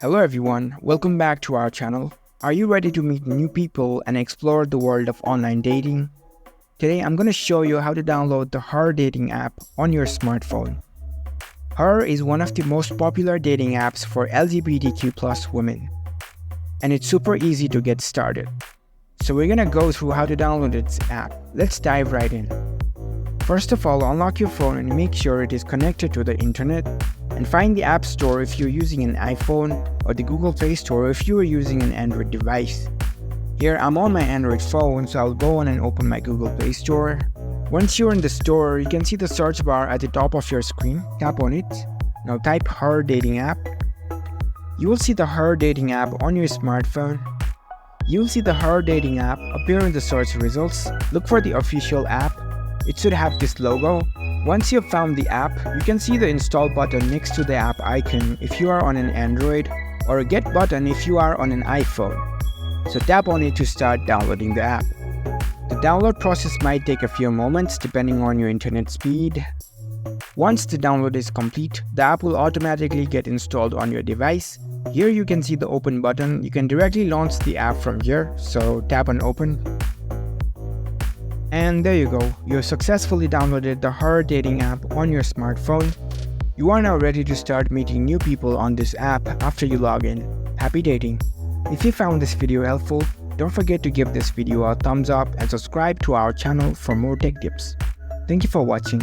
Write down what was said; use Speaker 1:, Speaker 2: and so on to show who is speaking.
Speaker 1: Hello everyone, welcome back to our channel. Are you ready to meet new people and explore the world of online dating? Today I'm going to show you how to download the Her dating app on your smartphone. Her is one of the most popular dating apps for LGBTQ+ women. And it's super easy to get started. So we're going to go through how to download this app. Let's dive right in. First of all, unlock your phone and make sure it is connected to the internet, and find the App Store if you're using an iPhone or the Google Play Store if you are using an Android device. Here I'm on my Android phone, so I'll go on and open my Google Play Store. Once you're in the store, you can see the search bar at the top of your screen. Tap on it. Now type Her dating app. You will see the Her dating app on your smartphone. You'll see the Her dating app appear in the search results. Look for the official app. It should have this logo. Once you've found the app, you can see the install button next to the app icon if you are on an Android, or a get button if you are on an iPhone. So tap on it to start downloading the app. The download process might take a few moments depending on your internet speed. Once the download is complete, the app will automatically get installed on your device. Here you can see the open button. You can directly launch the app from here, so tap on open. And there you go, you successfully downloaded the Her dating app on your smartphone. You are now ready to start meeting new people on this app after you log in. Happy dating! If you found this video helpful, don't forget to give this video a thumbs up and subscribe to our channel for more tech tips. Thank you for watching.